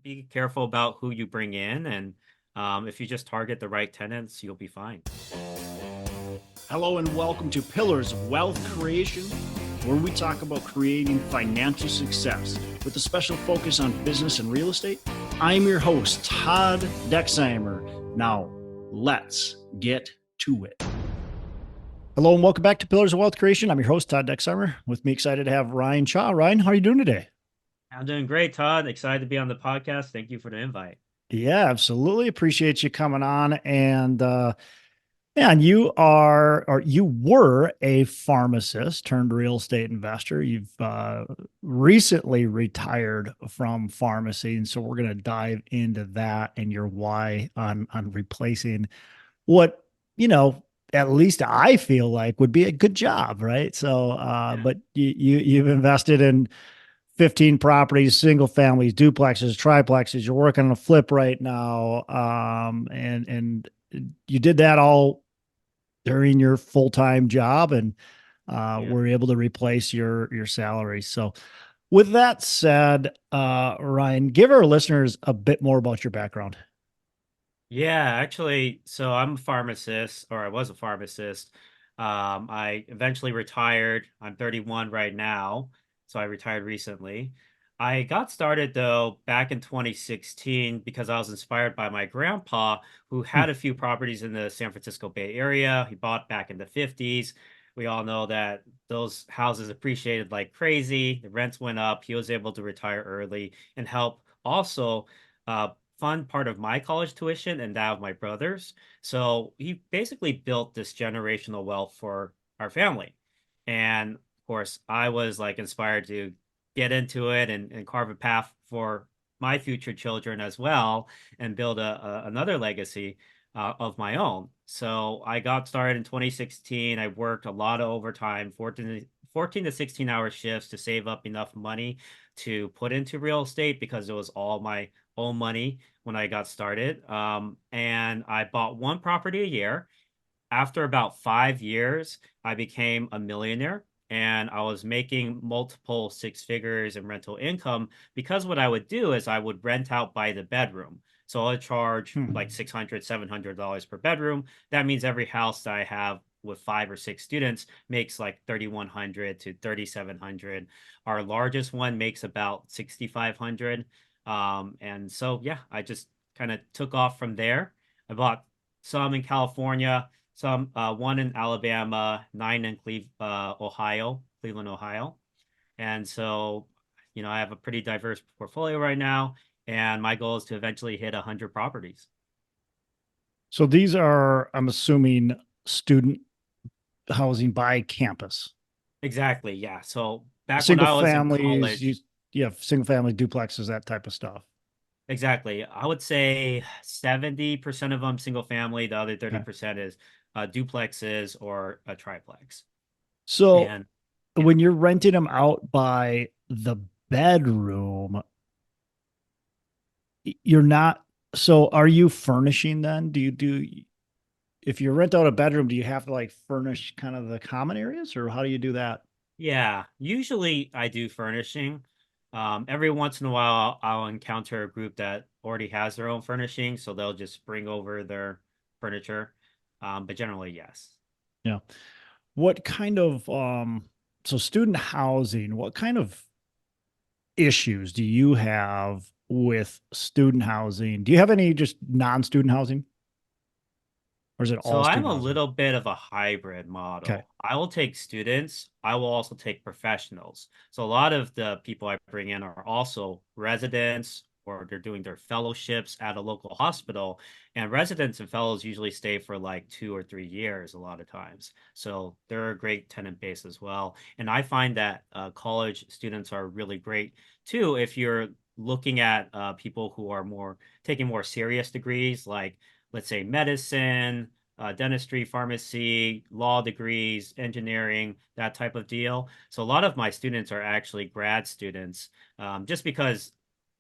be careful about who you bring in, and if you just target the right tenants, you'll be fine. Hello and welcome to Pillars of Wealth Creation, where we talk about creating financial success with a special focus on business and real estate. I'm your host, Todd Dexheimer. Now, let's get to it. Hello and welcome back to Pillars of Wealth Creation. I'm your host, Todd Dexheimer. With me, excited to have Ryan Chaw. Ryan, how are you doing today? I'm doing great, Todd. Excited to be on the podcast. Thank you for the invite. Yeah, absolutely. Appreciate you coming on. And you are, or you were a pharmacist turned real estate investor. You've recently retired from pharmacy. And so we're going to dive into that and your why on replacing what, you know, at least I feel like would be a good job, right? So, Yeah. but you've invested in 15 properties, single families, duplexes, triplexes. You're working on a flip right now. And you did that all during your full-time job and Yeah. were able to replace your salary. So with that said, Ryan, give our listeners a bit more about your background. Yeah, actually, so I'm a pharmacist, or I was a pharmacist. I eventually retired. I'm 31 right now, so I retired recently. I got started though back in 2016 because I was inspired by my grandpa, who Hmm. had a few properties in the San Francisco Bay Area. He bought back in the 50s. We all know that those houses appreciated like crazy. The rents went up. He was able to retire early and help also uh, fund part of my college tuition and that of my brothers. So he basically built this generational wealth for our family. And of course, I was like inspired to get into it and carve a path for my future children as well and build another legacy of my own. So I got started in 2016. I worked a lot of overtime, 14 to 16-hour shifts to save up enough money to put into real estate because it was all my own money when I got started. And I bought one property a year. After about 5 years, I became a millionaire and I was making multiple six figures in rental income because what I would do is I would rent out by the bedroom. So I'd charge like Hmm. $600, $700 per bedroom. That means every house that I have with 5 or 6 students makes like 3,100 to 3,700. Our largest one makes about 6,500. And so, yeah, I just kind of took off from there. I bought some in California, some one in Alabama, nine in Cleveland, Ohio. And so, I have a pretty diverse portfolio right now, and my goal is to eventually hit 100 properties. So these are, I'm assuming, student housing by campus. Exactly, yeah. So back when Single I was in families, college, you have single family duplexes, that type of stuff. exactly, I would say 70% of them single family, the other Okay. 30% is duplexes or a triplex. So And yeah. when you're renting them out by the bedroom, you're not. So are you furnishing then? If you rent out a bedroom, do you have to like furnish kind of the common areas or how do you do that? Yeah, usually I do furnishing. Every once in a while, I'll encounter a group that already has their own furnishing, so they'll just bring over their furniture. But generally, yes. Yeah. What kind of, so student housing, what kind of issues do you have with student housing? Do you have any just non-student housing or is it So all I'm student a housing? little bit of a hybrid Okay. model. I will take students. I will also take professionals. So a lot of the people I bring in are also residents or they're doing their fellowships at a local hospital. And residents and fellows usually stay for like 2 or 3 years a lot of times. So they're a great tenant base as well. And I find that college students are really great too if you're looking at people who are more taking more serious degrees like let's say medicine, dentistry, pharmacy, law degrees, engineering, that type of deal. So a lot of my students are actually grad students, just because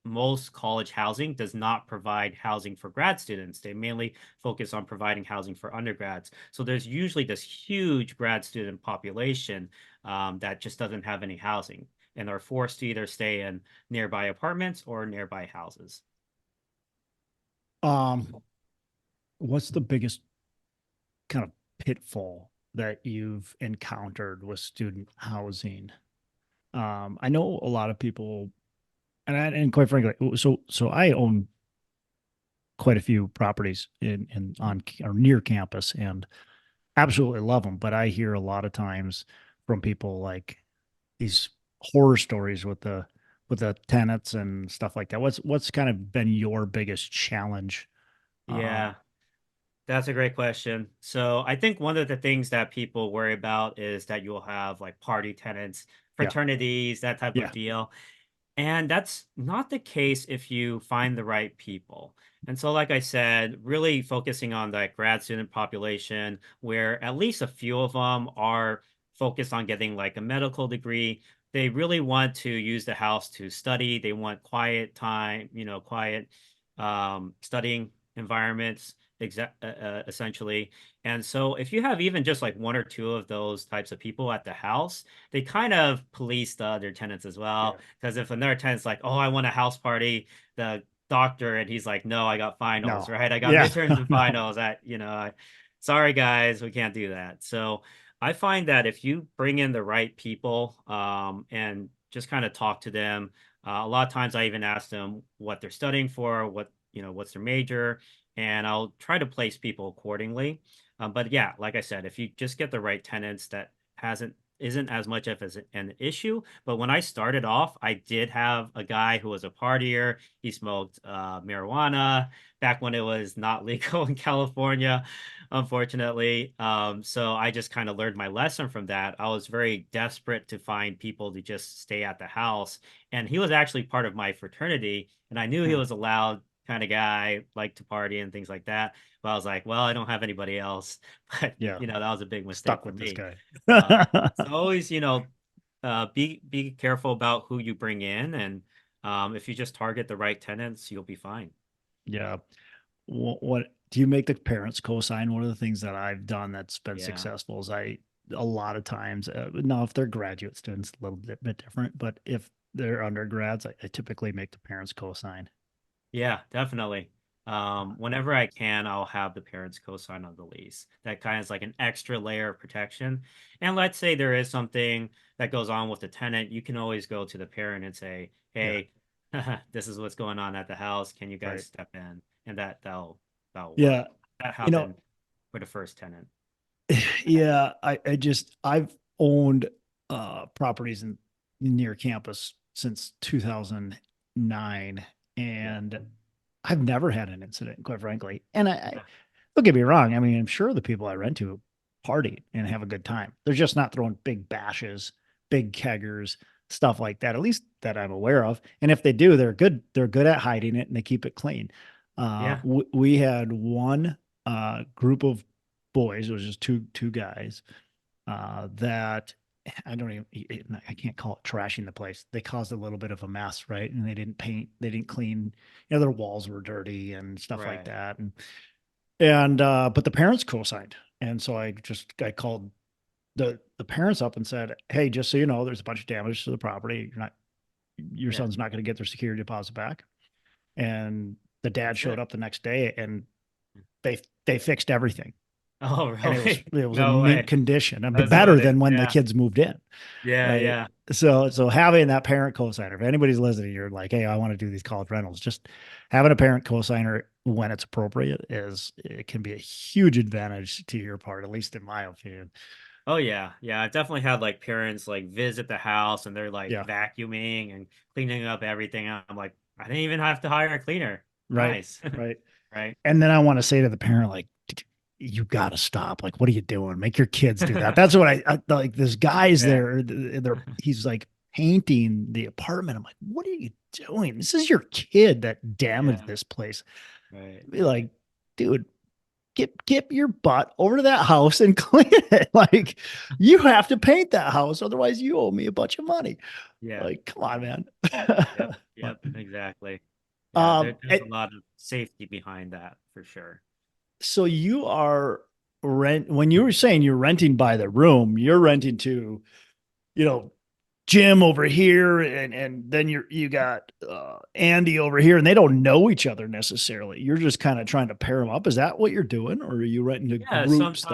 most college housing does not provide housing for grad students. They mainly focus on providing housing for undergrads. So there's usually this huge grad student population that just doesn't have any housing. and are forced to either stay in nearby apartments or nearby houses. Um, what's the biggest kind of pitfall that you've encountered with student housing? I know a lot of people, and quite frankly, so I own quite a few properties in on or near campus, and absolutely love them. But I hear a lot of times from people like these horror stories with the tenants and stuff like that. What's kind of been your biggest challenge? Yeah, that's a great question. So I think one of the things that people worry about is that you'll have like party tenants, Yeah, fraternities, that type of yeah, deal. And that's not the case if you find the right people. And so, like I said, really focusing on that grad student population, where at least a few of them are focused on getting like a medical degree. They really want to use the house to study. They want quiet time, quiet studying environments, essentially. And so, if you have even just like one or two of those types of people at the house, they kind of police the other tenants as well. yeah. Because if another tenant's like, "Oh, I want a house party," the doctor, and he's like, "No, I got finals, No, right? I got yeah, midterms and no, finals. Sorry guys, we can't do that." So I find that if you bring in the right people, and just kind of talk to them, a lot of times I even ask them what they're studying for, what's their major, and I'll try to place people accordingly. But yeah, like I said, if you just get the right tenants, that hasn't isn't as much of as an issue. But when I started off, I did have a guy who was a partier. He smoked marijuana back when it was not legal in California, unfortunately. So I just kind of learned my lesson from that. I was very desperate to find people to just stay at the house. And he was actually part of my fraternity. And I knew he yeah, was a loud kind of guy, liked to party and things like that. But I was like, well, I don't have anybody else. But, yeah. that was a big mistake Stuck for with this me. guy. So always, be careful about who you bring in, and if you just target the right tenants, you'll be fine. Yeah. What do you make the parents co-sign? One of the things that I've done that's been Yeah. successful is a lot of times, now if they're graduate students, a little bit different, but if they're undergrads, I typically make the parents co-sign. Yeah, definitely. Whenever I can, I'll have the parents co-sign on the lease. That kind of is like an extra layer of protection. And let's say there is something that goes on with the tenant, you can always go to the parent and say, Yeah, "Hey, this is what's going on at the house. Can you guys right. step in?" And that'll work. Yeah, That you know, happened for the first tenant. yeah, I've owned properties in near campus since 2009, Yeah. and I've never had an incident, quite frankly. And don't get me wrong. I mean, I'm sure the people I rent to party and have a good time. They're just not throwing big bashes, big keggers, stuff like that, at least that I'm aware of. And if they do, they're good. They're good at hiding it and they keep it clean. Yeah. We had one group of boys. It was just two guys that I don't even I can't call it trashing the place. They caused a little bit of a mess, right? And they didn't paint, they didn't clean. Their walls were dirty and stuff like Right. that. And but the parents co-signed, and so I called the parents up and said, "Hey, just so you know, there's a bunch of damage to the property. Your Yeah. son's not going to get their security deposit back." And the dad That's showed it. up the next day, and they fixed everything, Oh, and really? it was in No mint way. condition. I mean, That's better amazing. than when the Yeah. kids moved in, Yeah. right? Yeah. So having that parent cosigner, if anybody's listening, you're like, "Hey, I want to do these college rentals," just having a parent cosigner when it's appropriate is it can be a huge advantage to your part, at least in my opinion. Oh yeah, yeah. I've definitely had like parents like visit the house and they're like Yeah, vacuuming and cleaning up everything. I'm like, I didn't even have to hire a cleaner. right, Nice. right. Right. And then I want to say to the parent, like, you got to stop. Like, what are you doing? Make your kids do that. That's what I like. This guy's Yeah. there. He's like painting the apartment. I'm like, what are you doing? This is your kid that damaged Yeah. this place. Right. Be like, dude, get your butt over to that house and clean it. Like, you have to paint that house, otherwise you owe me a bunch of money. Yeah. Like, come on, man. Yep. But Yep. Exactly. Yeah. There's a it, lot of safety behind that for sure. so you are when you were saying you're renting by the room, you're renting to, you know, Jim over here, and then you got Andy over here, and they don't know each other necessarily. You're just kind of trying to pair them up. Is that what you're doing, or are you renting to Yeah, groups that?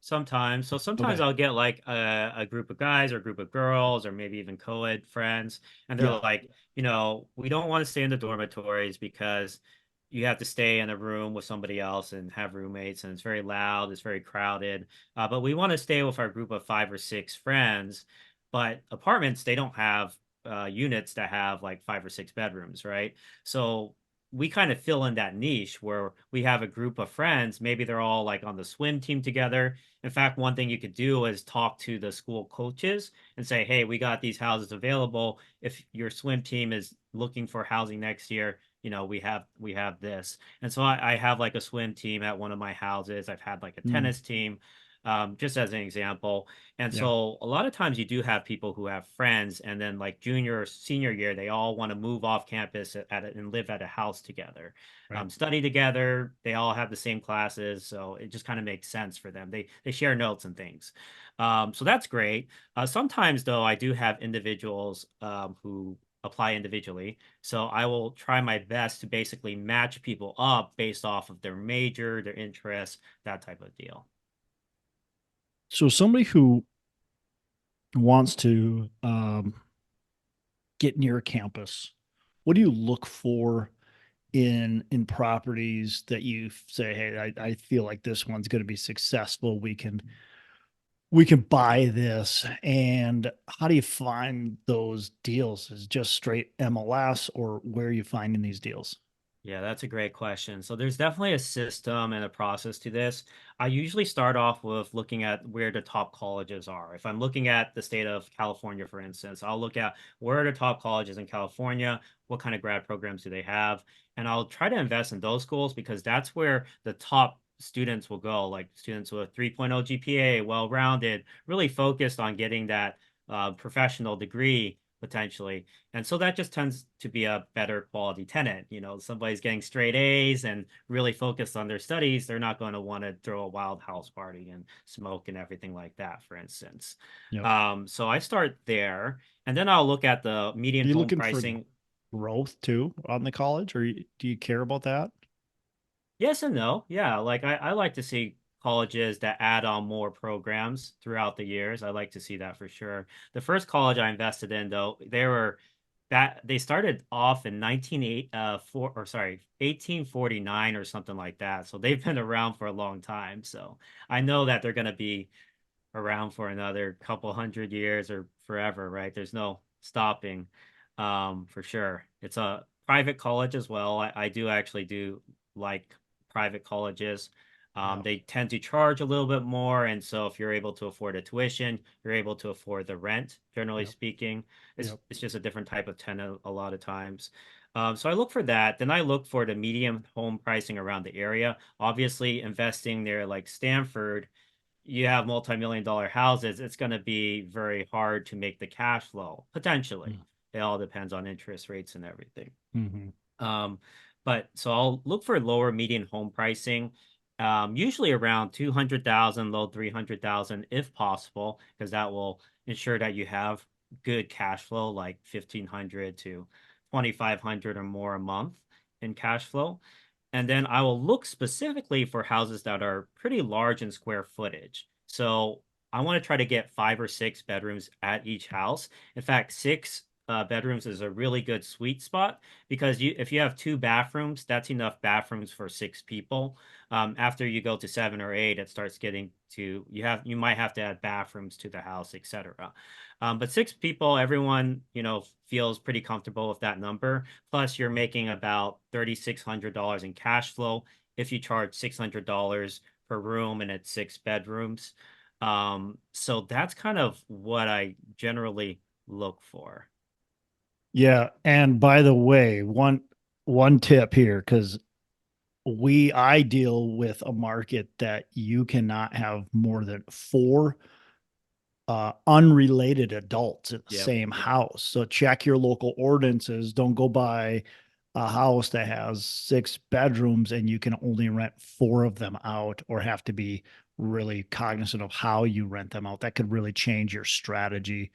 sometimes. So sometimes Okay, I'll get like a group of guys or a group of girls or maybe even co-ed friends, and they're yeah, like, we don't want to stay in the dormitories because you have to stay in a room with somebody else and have roommates, and it's very loud, it's very crowded. But we want to stay with our group of 5 or 6 friends. But apartments, they don't have units that have like 5 or 6 bedrooms, right? So we kind of fill in that niche where we have a group of friends. Maybe they're all like on the swim team together. In fact, one thing you could do is talk to the school coaches and say, hey, we got these houses available. If your swim team is looking for housing next year, we have this. And so I have like a swim team at one of my houses. I've had like a mm, tennis team, just as an example. And yeah, so a lot of times you do have people who have friends, and then like junior or senior year, they all want to move off campus and live at a house together, right. study together. They all have the same classes, so it just kind of makes sense for them. They share notes and things, so that's great. Sometimes though, I do have individuals who apply individually, so I will try my best to basically match people up based off of their major, their interests, that type of deal. So somebody who wants to get near campus, what do you look for in properties that you say, hey, I feel like this one's going to be successful. We can buy this. And how do you find those deals? Is it just straight MLS, or where are you finding these deals? Yeah, that's a great question. So there's definitely a system and a process to this. I usually start off with looking at where the top colleges are. If I'm looking at the state of California, for instance, I'll look at where are the top colleges in California, what kind of grad programs do they have, and I'll try to invest in those schools because that's where the top students will go, like students with 3.0 GPA, well-rounded, really focused on getting that professional degree potentially. And so that just tends to be a better quality tenant. Somebody's getting straight A's and really focused on their studies. They're not going to want to throw a wild house party and smoke and everything like that, for instance. Yep. So I start there, and then I'll look at the median Are you home looking for pricing. growth too on the college, or do you care about that? Yes and no. Yeah, like I like to see colleges that add on more programs throughout the years. I like to see that for sure. The first college I invested in, though, they started off in 1849 or something like that. So they've been around for a long time. So I know that they're going to be around for another couple hundred years or forever, right? There's no stopping, for sure. It's a private college as well. I do actually do like private colleges. Yeah. They tend to charge a little bit more, and so if you're able to afford a tuition, you're able to afford the rent, generally Yep. speaking. It's Yep. it's just a different type of tenant a lot of times. So I look for that. Then I look for the medium home pricing around the area. Obviously, investing there like Stanford, you have multi-million dollar houses, it's going to be very hard to make the cash flow, potentially. It all depends on interest rates and everything. Mm-hmm. Um, but so I'll look for lower median home pricing, usually around 200,000, low 300,000 if possible, because that will ensure that you have good cash flow, like 1,500 to 2,500 or more a month in cash flow. And then I will look specifically for houses that are pretty large in square footage. So I want to try to get 5 or 6 bedrooms at each house. In fact, 6 bedrooms is a really good sweet spot because if you have 2 bathrooms, that's enough bathrooms for 6 people. After you go to 7 or 8, it starts getting to you might have to add bathrooms to the house, etc. But 6 people, everyone feels pretty comfortable with that number. Plus, you're making about $3,600 in cash flow if you charge $600 per room and it's 6 bedrooms. So that's kind of what I generally look for. Yeah. And by the way, one tip here, because I deal with a market that you cannot have more than four unrelated adults in the Yep, same yep. house. So check your local ordinances. Don't go by a house that has 6 bedrooms and you can only rent four of them out, or have to be really cognizant of how you rent them out. That could really change your strategy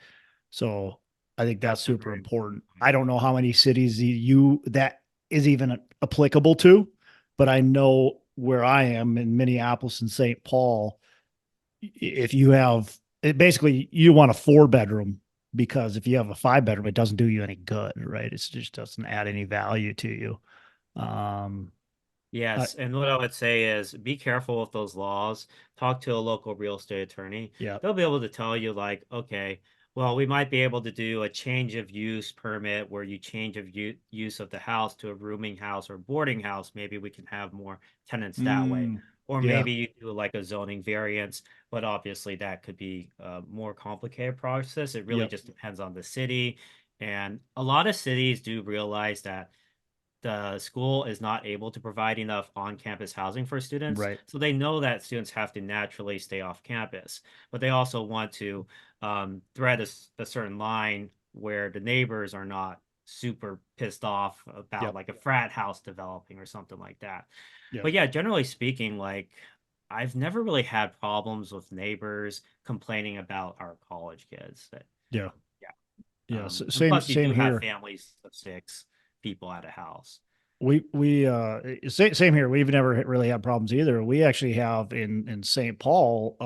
So I think that's That's a super very important important. point. I don't know how many cities that is even applicable to, but I know where I am in Minneapolis and St. Paul, if you have it, basically you want a 4 bedroom, because if you have a 5 bedroom, it doesn't do you any good, right? It just doesn't add any value to you. Um, I, Yes, and what I would say is be careful with those laws. Talk to a local real estate attorney. yeah, They'll be able to tell you, like, okay, well, we might be able to do a change of use permit where you change of use of the house to a rooming house or boarding house. Maybe we can have more tenants that way. mm, Or yeah, maybe you do like a zoning variance, but obviously that could be a more complicated process. It really yep, just depends on the city. And a lot of cities do realize that the school is not able to provide enough on-campus housing for students. right, So they know that students have to naturally stay off campus, but they also want to thread a certain line where the neighbors are not super pissed off about yep, like a frat house developing or something like that. yep, But yeah, generally speaking, like I've never really had problems with neighbors complaining about our college kids. That yeah, yeah. yeah. And Same plus you same do have here. families of 6 people at a house. Same here. We've never really had problems either. We actually have in St. Paul,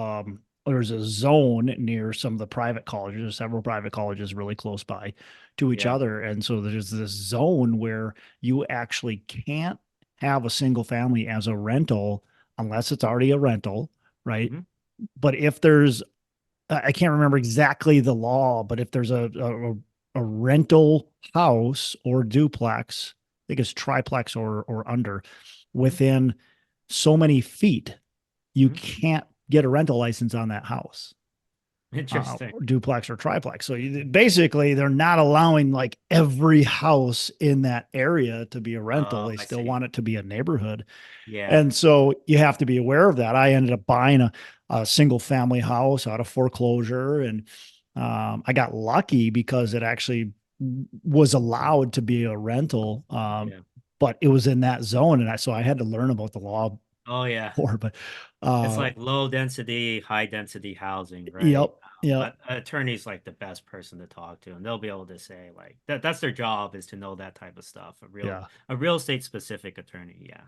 there's a zone near some of the private colleges. There's several private colleges really close by to each Yeah. other, and so there's this zone where you actually can't have a single family as a rental unless it's already a rental, right? Mhm. But if there's I can't remember exactly the law, but if there's a rental house or duplex, I think it's triplex or under, Mhm. within so many feet, you Mhm. can't get a rental license on that house, Interesting. duplex or triplex. So basically, they're not allowing like every house in that area to be a rental. Oh, They I still see. want it to be a neighborhood. Yeah. And so you have to be aware of that. I ended up buying a single family house out of foreclosure, and I got lucky because it actually was allowed to be a rental, Yeah. but it was in that zone, and so I had to learn about the law Oh, yeah. more. But It's uh, like low density, high density housing, right? yep, yep, But attorney's like the best person to talk to, and they'll be able to say like that's their job is to know that type of stuff. yeah. A real estate specific attorney. Yeah.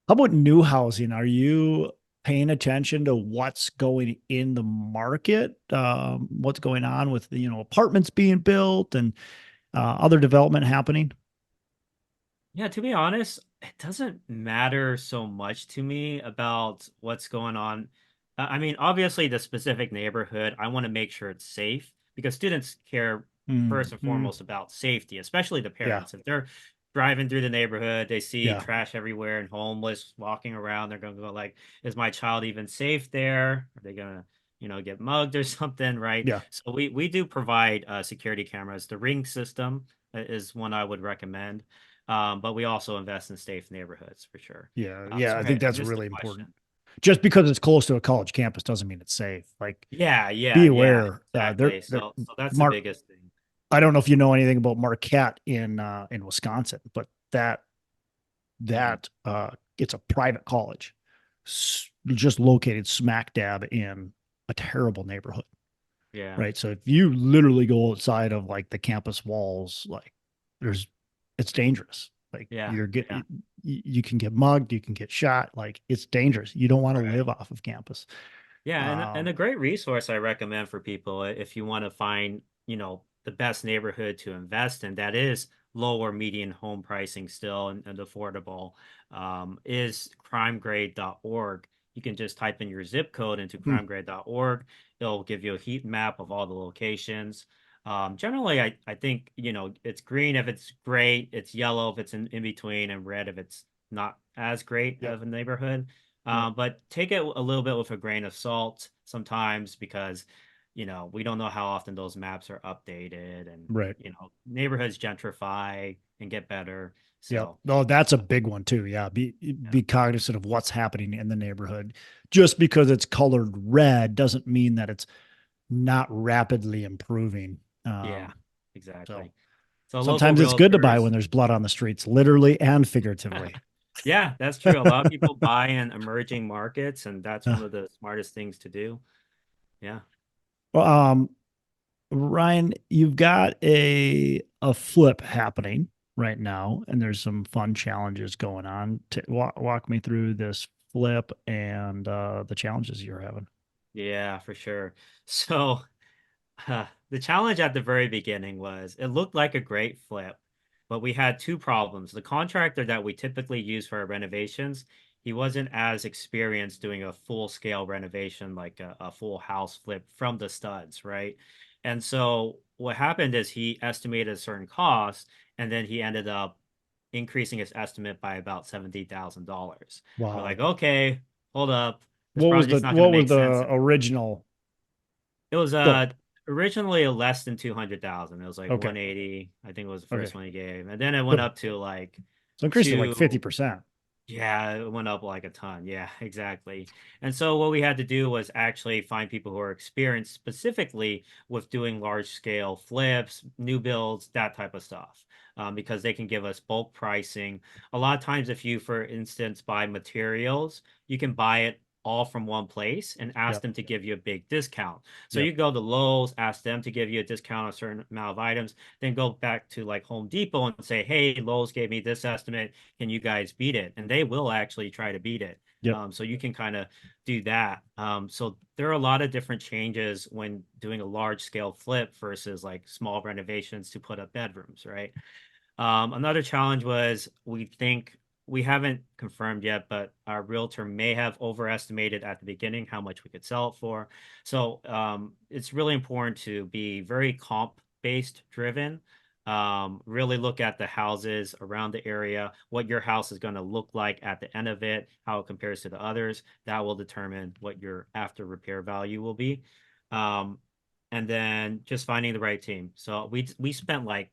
How about new housing? Are you paying attention to what's going in the market? What's going on with apartments being built and other development happening? Yeah, to be honest, it doesn't matter so much to me about what's going on. I mean, obviously, the specific neighborhood, I want to make sure it's safe because students care first and Mm-hmm. foremost about safety, especially the Yeah, parents. If they're driving through the neighborhood, they see yeah, trash everywhere and homeless walking around, they're going to go like, is my child even safe there? Are they going to, get mugged or something, right? yeah, So we do provide security cameras. The ring system is one I would recommend. But we also invest in safe neighborhoods for sure. yeah, yeah. I Sorry, think I that's missed the really question. important. Just because it's close to a college campus doesn't mean it's safe. Like, Yeah, be yeah, aware. exactly. They're So that's the Mark. biggest thing. I don't know if you know anything about Marquette in Wisconsin, but Hmm. it's a private college, just located smack dab in a terrible neighborhood, Yeah, right? So if you literally go outside of like the campus walls, like there's, it's dangerous. Like yeah, yeah, you can get mugged, you can get shot. Like it's dangerous. You don't want to right. live off of campus. Yeah, and a Um, great resource I recommend for people if you want to find, the best neighborhood to invest in that is lower median home pricing still and affordable, is crimegrade.org. You can just type in your zip code into hmm, crimegrade.org. It'll give you a heat map of all the locations. Generally, I think, it's green if it's great, it's yellow if it's in between, and red if it's not as great yep, of a neighborhood. yep, But take it a little bit with a grain of salt sometimes because, we don't know how often those maps are updated and, right. neighborhoods gentrify and get better. Yep. So, Oh, that's a big one too. Yeah. yeah, Be cognizant of what's happening in the neighborhood. Just because it's colored red doesn't mean that it's not rapidly improving. yeah, So exactly. So local sometimes it's good to buy realtors, when there's blood on the streets, literally and figuratively. yeah, that's true. A lot of people buy in emerging markets, and that's Uh, one of the smartest things to do. Yeah. well, Ryan, you've got a flip happening right now, and there's some fun challenges going on. Walk me through this flip and the challenges you're having. Yeah, for sure. So, the challenge at the very beginning was it looked like a great flip, but we had two problems. The contractor that we typically use for our renovations, he wasn't as experienced doing a full scale renovation, like a full house flip from the studs, right? And so what happened is he estimated a certain cost, and then he ended up increasing his estimate by about $70,000. We're Wow. like, okay, hold up. This project's not going to What was make sense the anymore. original It was flip? originally less than 200,000. It was like Okay. 180. I think it was the first Okay. one he gave. And then it went So, up to like so increased it like two. 50%. Yeah, it went up like a ton. Yeah, exactly. And so what we had to do was actually find people who are experienced specifically with doing large scale flips, new builds, that type of stuff. Because they can give us bulk pricing. A lot of times, if you, for instance, buy materials, you can buy it all from one place and ask Yep. them to give you a big discount. So Yep. you go to Lowe's, ask them to give you a discount on a certain amount of items, then go back to like Home Depot and say, hey, Lowe's gave me this estimate, can you guys beat it? And they will actually try to beat it. Yep. So you can kind of do that. So there are a lot of different changes when doing a large scale flip versus like small renovations to put up bedrooms, right? Another challenge was we think we haven't confirmed yet, but our realtor may have overestimated at the beginning how much we could sell it for. So it's really important to be very comp based driven. Really look at the houses around the area, what your house is going to look like at the end of it, how it compares to the others. That will determine what your after repair value will be. Um, and then just finding the right team. So we spent like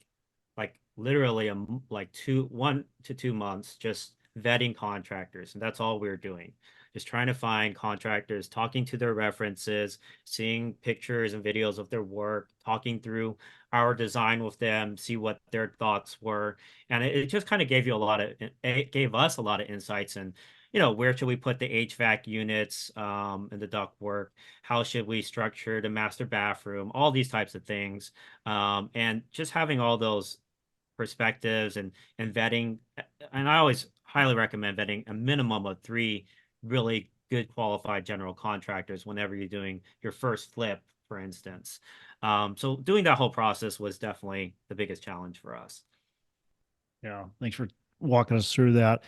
literally like 1 to 2 months just vetting contractors, and that's all we are doing. Just trying to find contractors, talking to their references, seeing pictures and videos of their work, talking through our design with them, see what their thoughts were. And it just kind of gave you a lot of it gave us a lot of insights and where should we put the HVAC units and the duct work? How should we structure the master bathroom? All these types of things. And just having all those perspectives and vetting. And I always highly recommend vetting a minimum of three really good qualified general contractors whenever you're doing your first flip, for instance. So doing that whole process was definitely the biggest challenge for us. Yeah. Thanks for walking us through that.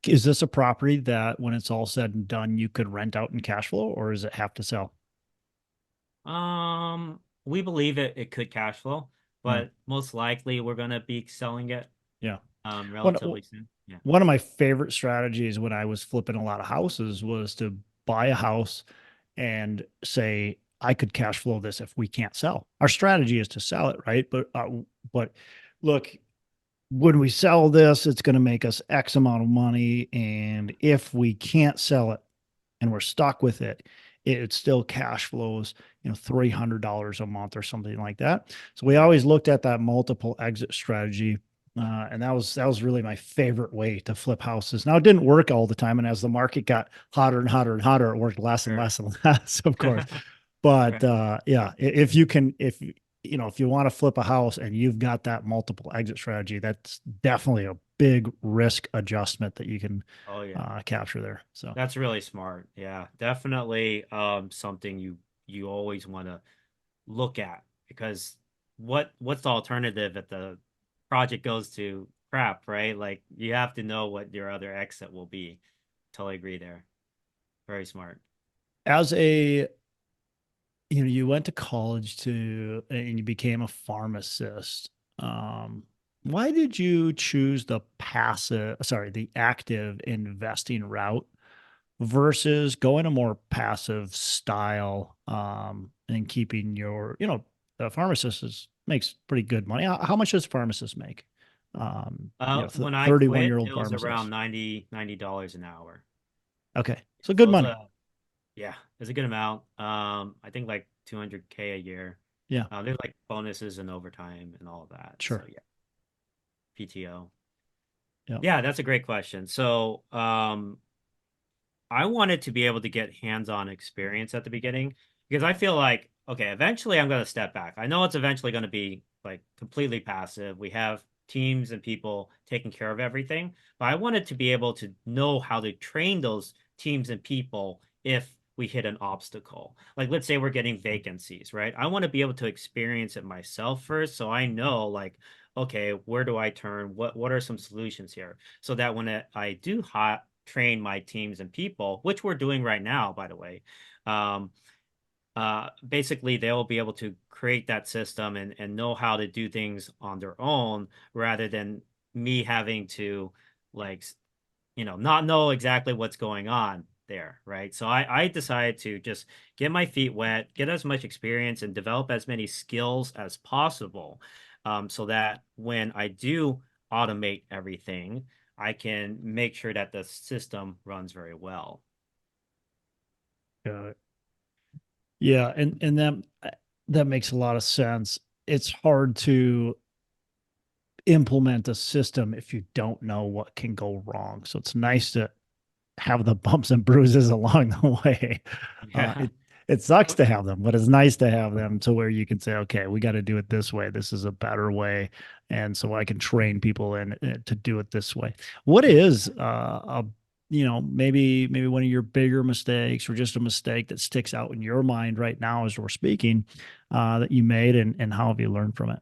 Is this a property that when it's all said and done, you could rent out in cash flow, or does it have to sell? We believe it could cash flow, Hmm. but most likely we're gonna be selling it Yeah. One relatively soon. Yeah. one of my favorite strategies when I was flipping a lot of houses was to buy a house and say, I could cash flow this if we can't sell. Our strategy is to sell it, right? But look, when we sell this, it's going to make us X amount of money. And if we can't sell it and we're stuck with it, it still cash flows, $300 a month or something like that. So we Yeah. always looked at that multiple exit strategy. And that was really my favorite way to flip houses. Now it didn't work all the time. And as the market got hotter and hotter and hotter, it worked less and Sure. less and less, of course. But Right. yeah, if you can, if you want to flip a house and you've got that multiple exit strategy, that's definitely a big risk adjustment that you can Oh yeah. capture there. So That's really smart. Yeah, definitely something you always want to look at because what's the alternative if the project goes to crap, right? Like you have to know what your other exit will be. Totally agree there. Very smart. as a you went to college to and you became a pharmacist. Um, why did you choose the active investing route versus going a more passive style and keeping the pharmacist makes pretty good money. How much does pharmacists make? When I 31 quit, year it old was around pharmacist. $90 an hour. Okay. So So good it was money. yeah, it's a good amount. I think like 200K a year. Yeah, There's like bonuses and overtime and all of that. So sure. yeah, PTO. Yeah. Yeah, that's a great question. So, I wanted to be able to get hands-on experience at the beginning because I feel like okay, eventually I'm going to step back. I know it's eventually going to be like completely passive. We have teams and people taking care of everything, but I wanted to be able to know how to train those teams and people if we hit an obstacle. Like, let's say we're getting vacancies, right? I want to be able to experience it myself first, so I know, like, okay, where do I turn? What are some solutions here? So that when I do train my teams and people, which we're doing right now, by the way, um, basically they'll be able to create that system and know how to do things on their own rather than me having to like not know exactly what's going on there, right? So I decided to just get my feet wet, get as much experience and develop as many skills as possible, so that when I do automate everything, I can make sure that the system runs very well. Got it. Yeah, and that makes a lot of sense. It's hard to implement a system if you don't know what can go wrong. So it's nice to have the bumps and bruises along the way. Uh, Yeah. it it sucks to have them, but it's nice to have them to where you can say, okay, we got to do it this way. This is a better way, and so I can train people in to do it this way. What is a maybe one of your bigger mistakes or just a mistake that sticks out in your mind right now as we're speaking that you made, and how have you learned from it?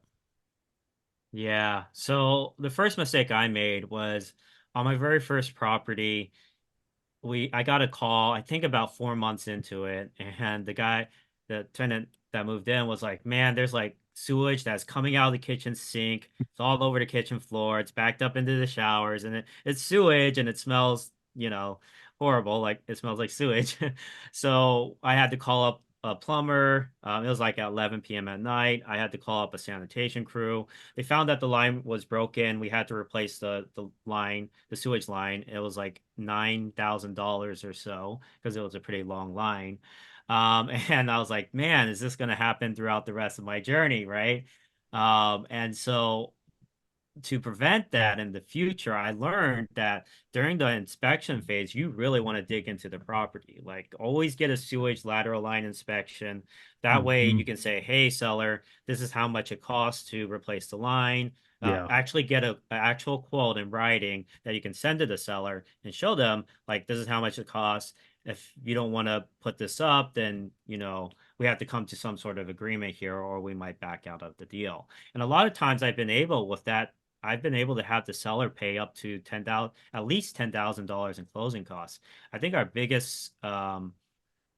Yeah. So the first mistake I made was on my very first property. I got a call, I think about 4 months into it, and the tenant that moved in was like, "Man, there's like sewage that's coming out of the kitchen sink. It's all over the kitchen floor. It's backed up into the showers, and it's sewage, and it smells, horrible. Like it smells like sewage." So I had to call up a plumber. It was like at 11 p.m. at night. I had to call up a sanitation crew. They found that the line was broken. We had to replace the line, the sewage line. It was like $9,000 or so because it was a pretty long line. And I was like, man, is this going to happen throughout the rest of my journey, right? And so to prevent that in the future, I learned that during the inspection phase, you really want to dig into the property. Like always get a sewage lateral line inspection. That way Mhm. you can say, hey, seller, this is how much it costs to replace the line. Yeah. Actually get a actual quote in writing that you can send to the seller and show them like this is how much it costs. If you don't want to put this up, then we have to come to some sort of agreement here, or we might back out of the deal. And a lot of times I've been able to have the seller pay up to 10,000, at least $10,000 in closing costs. I think our biggest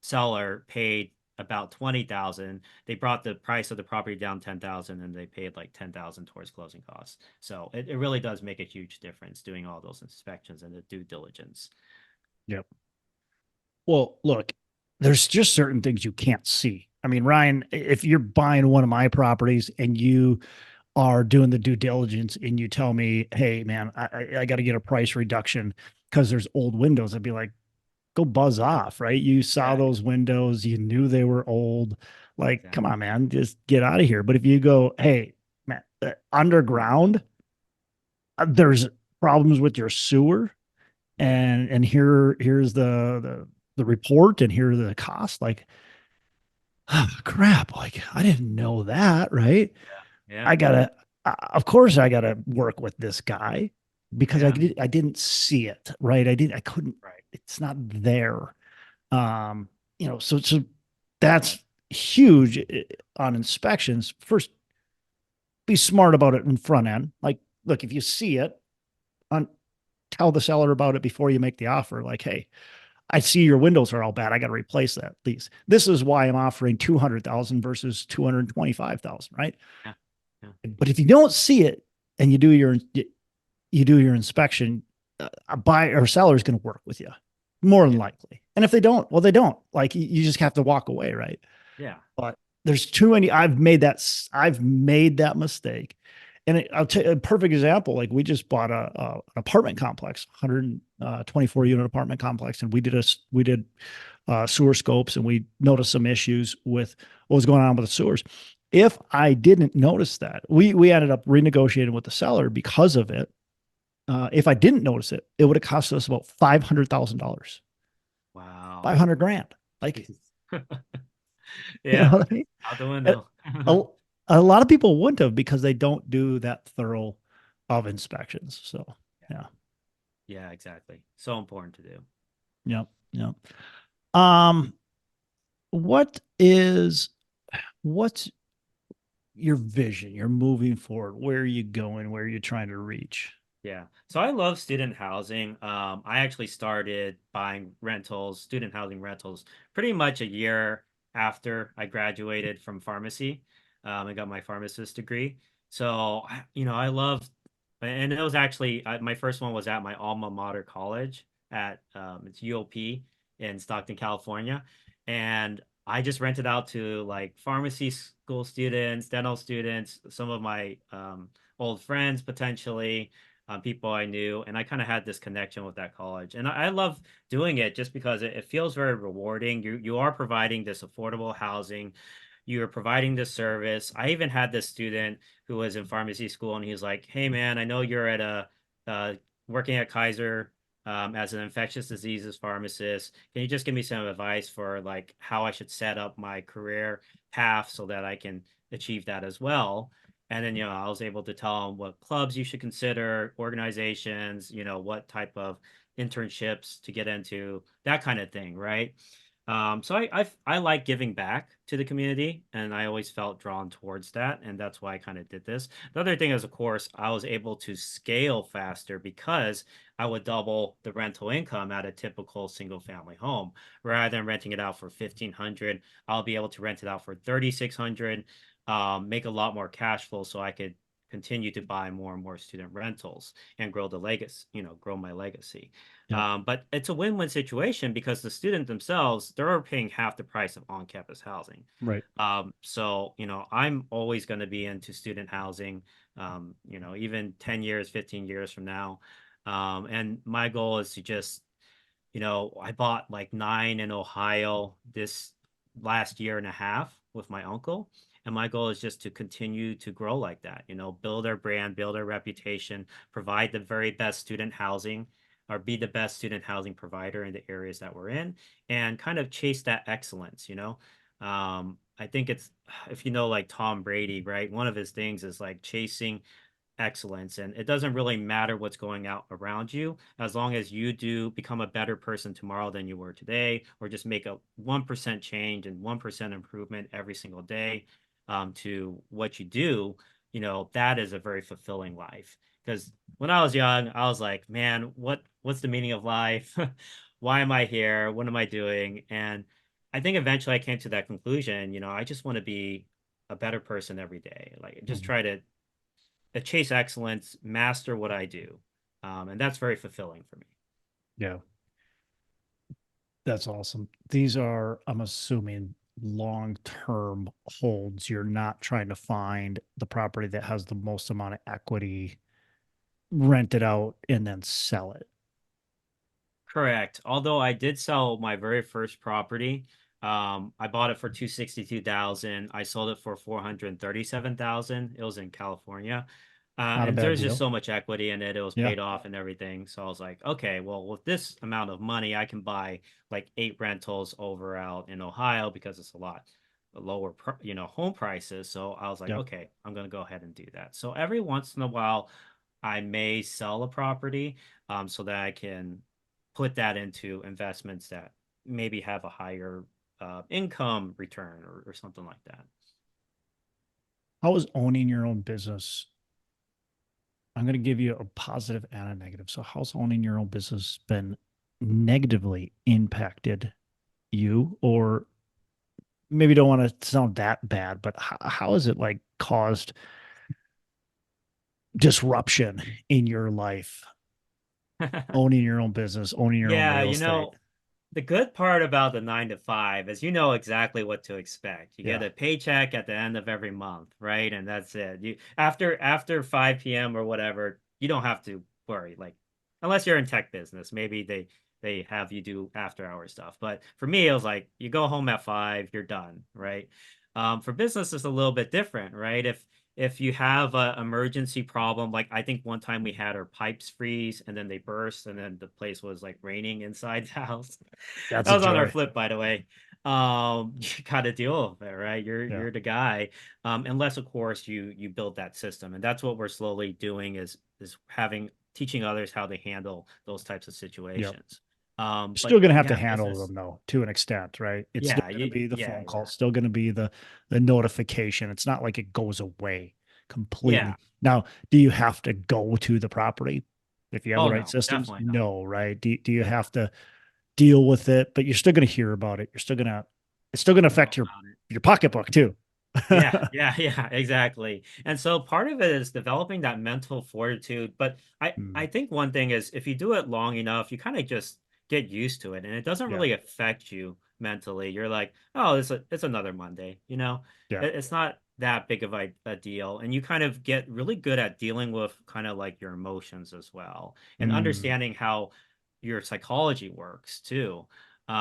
seller paid about 20,000. They brought the price of the property down 10,000 and they paid like 10,000 towards closing costs. So it really does make a huge difference doing all those inspections and the due diligence. Yep. Well, look, there's just certain things you can't see. I mean, Ryan, if you're buying one of my properties and you are doing the due diligence and you tell me, hey, man, I got to get a price reduction because there's old windows, I'd be like, go buzz off, right? You saw Yeah, those windows, you knew they were old. Like, come exactly. on, man, just get out of here. But if you go, hey, man, underground, there's problems with your sewer, Yeah, and here's the report, and here are the costs. Like, oh, crap, like I didn't know that, right? yeah, I gotta, of course, I gotta work with this guy because yeah. I didn't see it, right? I couldn't. Right. It's not there. Um, so that's huge on inspections. First, be smart about it in front end. Like, look, if you see it, on tell the seller about it before you make the offer. Like, hey, I see your windows are all bad. I got to replace that. Please. This is why I'm offering 200,000 versus 225,000, right? Yeah, yeah, But if you don't see it and you do your inspection, a buyer or seller is going to work with you more than yeah, likely. And if they don't, well, they don't. Like you just have to walk away, right? yeah. But there's too many. I've made that mistake. And I'll tell you a perfect example. Like we just bought an apartment complex, 124 unit apartment complex, and we did sewer scopes, and we noticed some issues with what was going on with the sewers. If I didn't notice that, we ended up renegotiating with the seller because of it. If I didn't notice it, it would have cost us about $500,000, Wow. 500 grand. Like, Jesus. you know Yeah. what I mean? Out the And window. a, a lot of people wouldn't have because they don't do that thorough of inspections. So, yeah. Yeah, exactly. So important to do. Yep. Yep. Um, what is what's your vision? You're moving forward. Where are you going? Where are you trying to reach? Yeah. So I love student housing. I actually started buying rentals, student housing rentals, pretty much a year after I graduated from pharmacy. I got my pharmacist degree. So, I love, and it was actually my first one was at my alma mater college at it's UOP in Stockton, California. And I just rented out to like pharmacy school students, dental students, some of my old friends potentially people I knew, and I kind of had this connection with that college. And I love doing it just because it feels very rewarding. You are providing this affordable housing, you are providing this service. I even had this student who was in pharmacy school, and he was like, "Hey, man, I know you're at a uh, working at Kaiser." As an infectious diseases pharmacist, can you just give me some advice for like how I should set up my career path so that I can achieve that as well? And then, I was able to tell them what clubs you should consider, organizations, what type of internships to get into, that kind of thing, right? So I like giving back to the community, and I always felt drawn towards that, and that's why I kind of did this. The other thing is, of course, I was able to scale faster because I would double the rental income at a typical single family home. Rather than renting it out for 1,500, I'll be able to rent it out for 3,600, make a lot more cash flow so I could continue to buy more and more student rentals and grow the legacy, grow my legacy. Yep. But it's a win-win situation because the student themselves, they're paying half the price of on-campus housing. Right. So, I'm always going to be into student housing, even 10 years, 15 years from now. And my goal is to just I bought like 9 in Ohio this last year and a half with my uncle. And my goal is just to continue to grow like that, build our brand, build our reputation, provide the very best student housing or be the best student housing provider in the areas that we're in and kind of chase that excellence. I think it's, if like Tom Brady, right? One of his things is like chasing excellence. And it doesn't really matter what's going out around you, as long as you do become a better person tomorrow than you were today, or just make a 1% change and 1% improvement every single day to what you do, that is a very fulfilling life. Because when I was young, I was like, man, what's the meaning of life? Why am I here? What am I doing? And I think eventually I came to that conclusion, I just want to be a better person every day. Like just Mhm. try to chase excellence, master what I do. And that's very fulfilling for me. Yeah. That's awesome. These are, I'm assuming, long-term holds. You're not trying to find the property that has the most amount of equity, rent it out, and then sell it. Correct. Although I did sell my very first property. I bought it for 262,000. I sold it for 437,000. It was in California. Not a And bad there's just deal. so much equity in it. It was Yeah. paid off and everything. So I was like, okay, well, with this amount of money, I can buy like 8 rentals over out in Ohio because it's a lot lower, home prices. So I was like, Yep. okay, I'm gonna go ahead and do that. So every once in a while, I may sell a property, so that I can put that into investments that maybe have a higher income return or something like that. How is owning your own business? I'm going to give you a positive and a negative. So, how's owning your own business been negatively impacted you, or maybe don't want to sound that bad, but how has it like caused disruption in your life? Owning your own business, owning your own Yeah, real estate. the good part about the 9 to 5 is you know exactly what to expect. You get Yeah. a paycheck at the end of every month, right? And that's it. You after 5 p.m. or whatever, you don't have to worry. Like unless you're in tech business, maybe they have you do after hour stuff. But for me, it was like you go home at 5, you're done, right? For business, it's a little bit different, right? If you have an emergency problem, like I think one time we had our pipes freeze and then they burst and then the place was like raining inside the house. That's That a was on our joy. flip, by the way. you got to deal with it, right? Yeah. You're the guy. Unless of course you build that system, and that's what we're slowly doing is having teaching others how to handle those types of Yep. situations. Still But going to have to yeah, handle business. them though, to an extent, right? It's still Yeah, going to be the yeah, phone call, yeah, still going to be the notification. It's not like it goes away yeah. completely. Now, do you have to go to the property if you have the Oh right no, systems? definitely not. No, right? Do you Yeah, have to deal with it? But you're still going to hear about it. You're still going to it's still going to know affect about it. your pocketbook too. Yeah, yeah, yeah, exactly. And so part of it is developing that mental fortitude. But I Mm, think one thing is if you do it long enough, you kind of just get used to it and it doesn't yeah, really affect you mentally. You're like, oh, it's another Monday, you know? yeah. It's not that big of a deal. And you kind of get really good at dealing with kind of like your emotions as well and Mm, understanding how your psychology works too.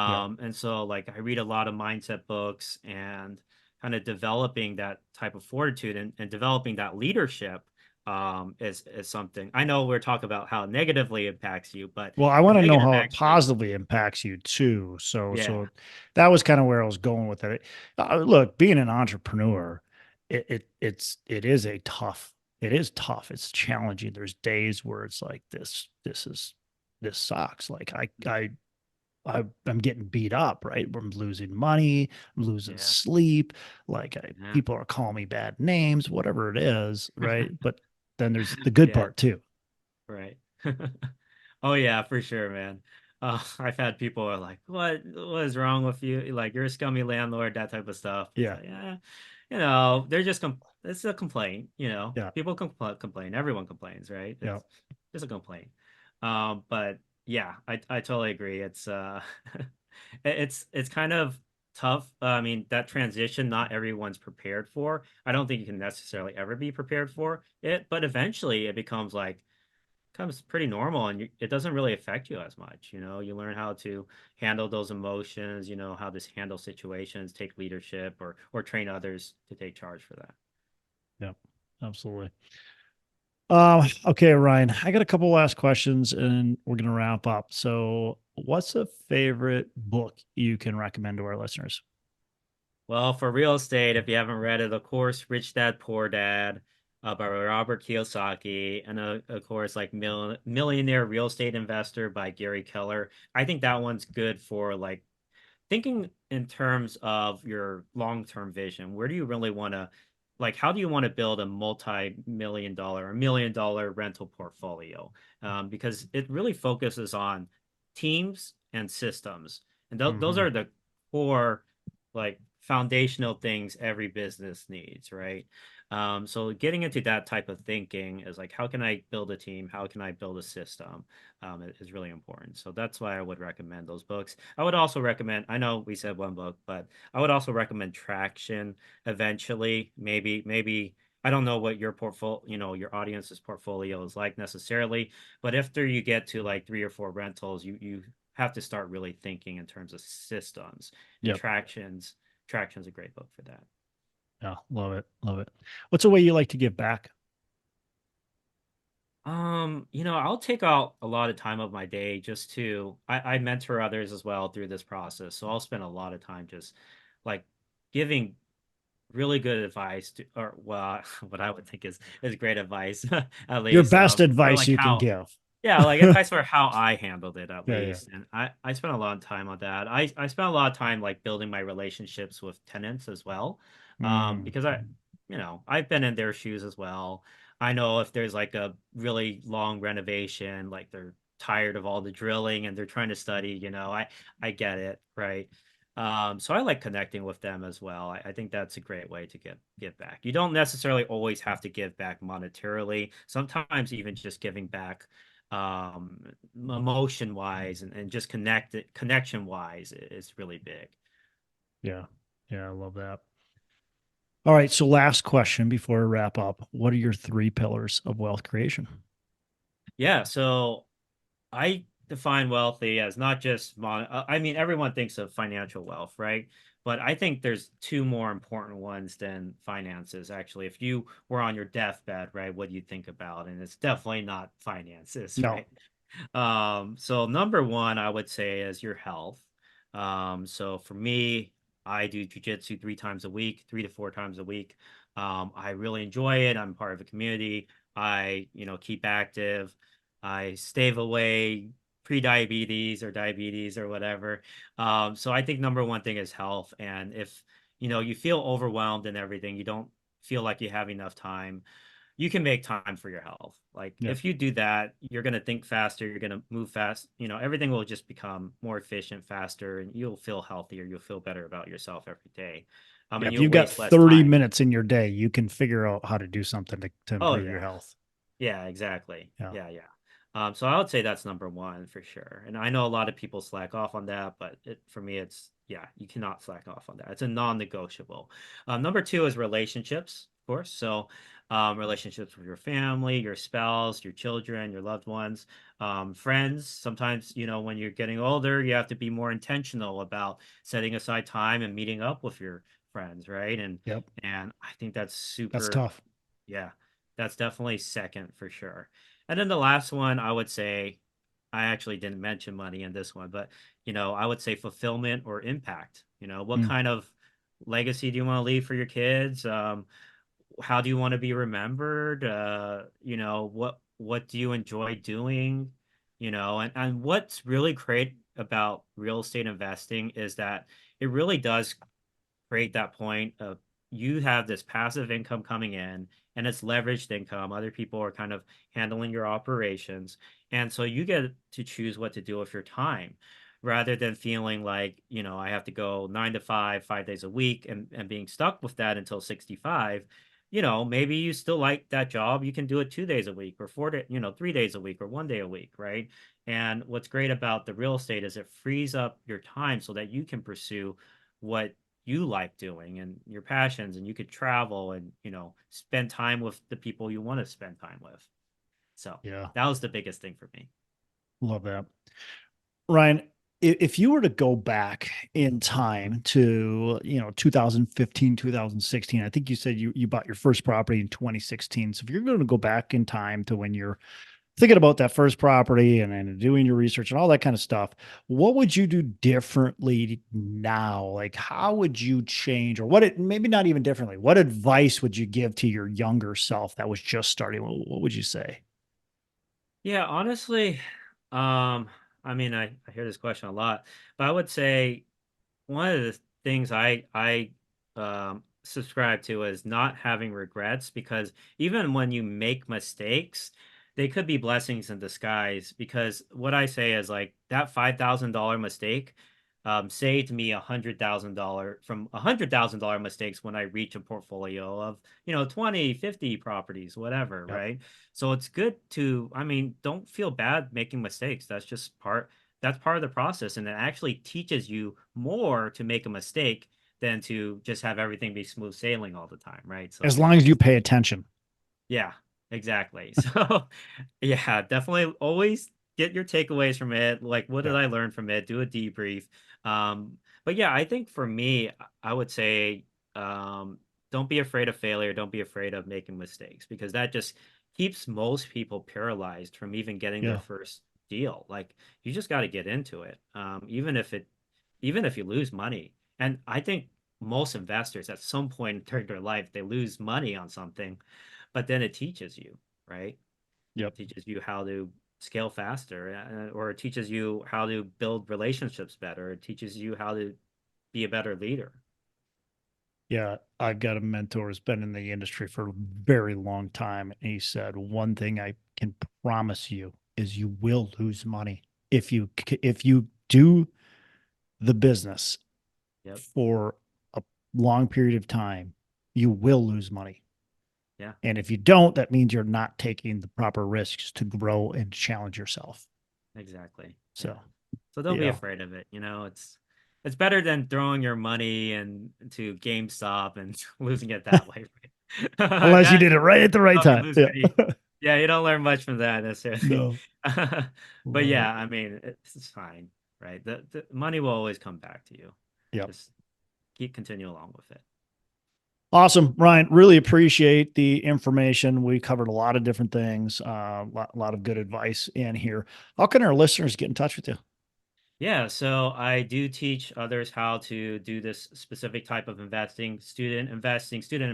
yeah. And so like I read a lot of mindset books and kind of developing that type of fortitude and developing that leadership is something. I know we're talking about how negatively impacts you, but Well, I the want to know negative how it actually, positively impacts you too. yeah, So that was kind of where I was going with it. Look, being an entrepreneur, it is a tough. It is tough. It's challenging. There's days where it's like this sucks. Like I'm getting beat up, right? I'm losing money, I'm losing yeah, sleep. yeah, People are calling me bad names, whatever it is, right? But then there's the good yeah, part too. right. Oh yeah, for sure, man. I've had people who are like, what is wrong with you? Like you're a scummy landlord, that type of stuff. It's Yeah, like, yeah, they're just it's a complaint, yeah, People complain. Everyone complains, right? yeah. It's just a complaint. But yeah, I totally agree. It's it's kind of tough. I mean, that transition, not everyone's prepared for. I don't think you can necessarily ever be prepared for it, but eventually it becomes pretty normal and it doesn't really affect you as much. You learn how to handle those emotions, how to handle situations, take leadership or train others to take charge for that. Yeah, absolutely. Okay, Ryan, I got a couple last questions and we're gonna wrap up. So, what's a favorite book you can recommend to our listeners? Well, for real estate, if you haven't read it, of course, Rich Dad Poor Dad by Robert Kiyosaki, and of course, like Millionaire Real Estate Investor by Gary Keller. I think that one's good for like thinking in terms of your long-term vision. Where do you really want to, like, how do you want to build a multi-million dollar or $1 million rental portfolio? Because it really focuses on teams and systems. And those Hmm. are the core, like, foundational things every business needs, right? So getting into that type of thinking is like, how can I build a team? How can I build a system? Is really important. So that's why I would recommend those books. I would also recommend, I know we said one book, but I would also recommend Traction eventually. Maybe I don't know what your portfolio, your audience's portfolio is like necessarily, but after you get to like 3 or 4 rentals, you have to start really thinking in terms of systems and Yep. Traction's a great book for that. Yeah, love it. Love it. What's a way you like to give back? I'll take out a lot of time of my day just I mentor others as well through this process. So I'll spend a lot of time just like giving really good advice to, or well, what I would think is great advice, at Your least, best for advice like you can how, give. yeah, like advice for how I handled it at Yeah, yeah. least. And I spent a lot of time on that. I spent a lot of time like building my relationships with tenants as well. Mm, Because I've been in their shoes as well. I know if there's like a really long renovation, like they're tired of all the drilling and they're trying to study, I get it, right? So I like connecting with them as well. I think that's a great way to give back. You don't necessarily always have to give back monetarily. Sometimes even just giving back um emotion wise and just connection wise is really big. yeah. Yeah, I love that. All right. So last question before we wrap up. What are your three pillars of wealth creation? Yeah, so I define wealthy as not just I mean, everyone thinks of financial wealth, right? But I think there's two more important ones than finances. Actually, if you were on your deathbed, right, what do you think about? And it's definitely not finances, No. right? So number one, I would say is your health. So for me, I do jujitsu 3 times a week, 3 to 4 times a week. I really enjoy it. I'm part of a community. I, keep active. I stave away pre-diabetes or diabetes or whatever. So I think number one thing is health. And if, you feel overwhelmed and everything, you don't feel like you have enough time, you can make time for your health. Like Yeah. if you do that, you're going to think faster, you're going to move fast, everything will just become more efficient, faster, and you'll feel healthier, you'll feel better about yourself every day. Yeah. And If you'll you've got waste less 30 time. minutes in your day, you can figure out how to do something to Oh improve your yeah. health. Yeah, exactly. Yeah. Yeah, yeah. So I would say that's number one for sure. And I know a lot of people slack off on that, but for me, it's, yeah, you cannot slack off on that. It's a non-negotiable. Number two is relationships, of course. So relationships with your family, your spouse, your children, your loved ones, friends. Sometimes, when you're getting older, you have to be more intentional about setting aside time and meeting up with your friends, right? And Yep. and I think that's That's super, tough. yeah, that's definitely second for sure. And then the last one, I would say, I actually didn't mention money in this one, but I would say fulfillment or impact. What Mm. kind of legacy do you want to leave for your kids? How do you want to be remembered? What do you enjoy doing? And what's really great about real estate investing is that it really does create that point of you have this passive income coming in and it's leveraged income. Other people are kind of handling your operations. And so you get to choose what to do with your time rather than feeling like, I have to go 9 to 5, 5 days a week and being stuck with that until 65. Maybe you still like that job. You can do it 2 days a week or 4 day, 3 days a week or one day a week, right? And what's great about the real estate is it frees up your time so that you can pursue what you like doing and your passions, and you could travel and spend time with the people you want to spend time with. So Yeah. that was the biggest thing for me. Love that. Ryan, if you were to go back in time to, 2015, 2016, I think you said you bought your first property in 2016. So if you're going to go back in time to when you're thinking about that first property and doing your research and all that kind of stuff, what would you do differently now? Like, how would you change, or maybe not even differently, what advice would you give to your younger self that was just starting? What would you say? Yeah, honestly, I mean, I hear this question a lot, but I would say one of the things I subscribe to is not having regrets, because even when you make mistakes, they could be blessings in disguise. Because what I say is like that $5,000 mistake saved me $100,000 from $100,000 mistakes when I reach a portfolio of 20, 50 properties, whatever, Yep. right? So it's good to, I mean, don't feel bad making mistakes. That's part of the process, and it actually teaches you more to make a mistake than to just have everything be smooth sailing all the time, right? As So long as you pay attention. yeah, exactly. So yeah, definitely always get your takeaways from it. Like, what did Yep. I learn from it? Do a debrief. But yeah, I think for me, I would say don't be afraid of failure. Don't be afraid of making mistakes, because that just keeps most people paralyzed from even getting their Yeah. first deal. Like, you just got to get into it. Even if you lose money. And I think most investors at some point during their life, they lose money on something, but then it teaches you, right? Yep. Teaches you how to scale faster, or it teaches you how to build relationships better. It teaches you how to be a better leader. Yeah, I've got a mentor who's been in the industry for a very long time. And he said, one thing I can promise you is you will lose money if you do the business Yep. for a long period of time, you will lose money. Yeah, And if you don't, that means you're not taking the proper risks to grow and challenge yourself. exactly. Yeah. So, So don't be yeah, afraid of it. It's better than throwing your money into GameStop and losing it that way. Right? unless you That did it right at the right help you time. lose Yeah. money. Yeah, you don't learn much from that necessarily. No, But love it. yeah, I mean, it's fine, right? The money will always come back to you. Yep. Just continue along with it. Awesome, Ryan. Really appreciate the information. We covered a lot of different things, a lot of good advice in here. How can our listeners get in touch with you? Yeah, so I do teach others how to do this specific type of investing, student and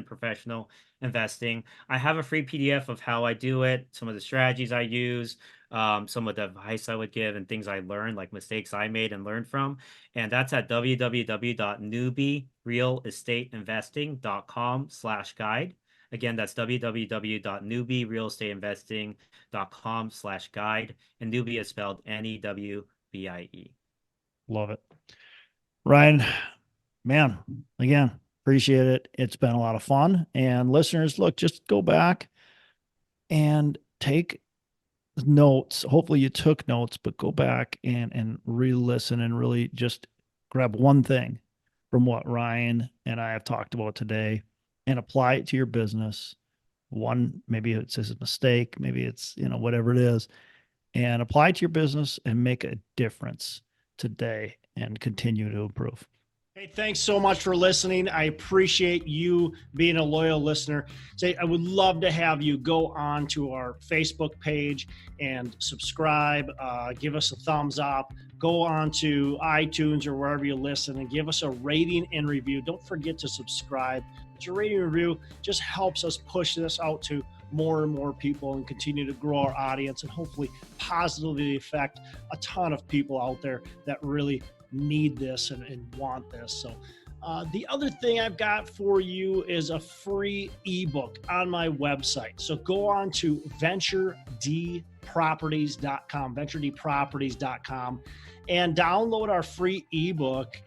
professional investing. I have a free PDF of how I do it, some of the strategies I use, some of the advice I would give, and things I learned, like mistakes I made and learned from. And that's at www.newbierealestateinvesting.com/guide. Again, that's www.newbierealestateinvesting.com/guide. And newbie is spelled NEWBIE. Love it. Ryan, man, again, appreciate it. It's been a lot of fun. And listeners, look, just go back and take notes. Hopefully you took notes, but go back and re-listen and really just grab one thing from what Ryan and I have talked about today and apply it to your business. One, maybe it's a mistake, maybe it's, whatever it is, and apply it to your business and make a difference today and continue to improve. Hey, thanks so much for listening. I appreciate you being a loyal listener. I would love to have you go on to our Facebook page and subscribe, give us a thumbs up, go on to iTunes or wherever you listen and give us a rating and review. Don't forget to subscribe. Your rating and review just helps us push this out to more and more people and continue to grow our audience and hopefully positively affect a ton of people out there that really need this and want this. So the other thing I've got for you is a free ebook on my website. So go on to venturedproperties.com, and download our free ebook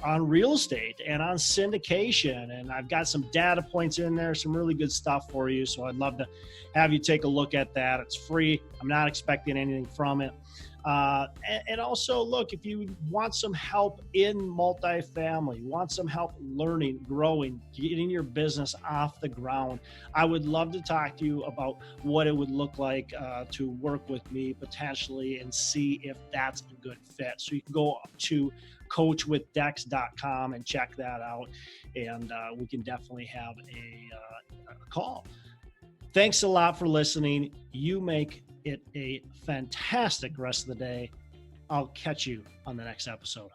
on real estate and on syndication. And I've got some data points in there, some really good stuff for you. So I'd love to have you take a look at that. It's free. I'm not expecting anything from it. And also, look, if you want some help in multifamily, want some help learning, growing, getting your business off the ground, I would love to talk to you about what it would look like to work with me potentially and see if that's a good fit. So you can go to coachwithdex.com and check that out. And we can definitely have a call. Thanks a lot for listening. You make it a fantastic rest of the day. I'll catch you on the next episode.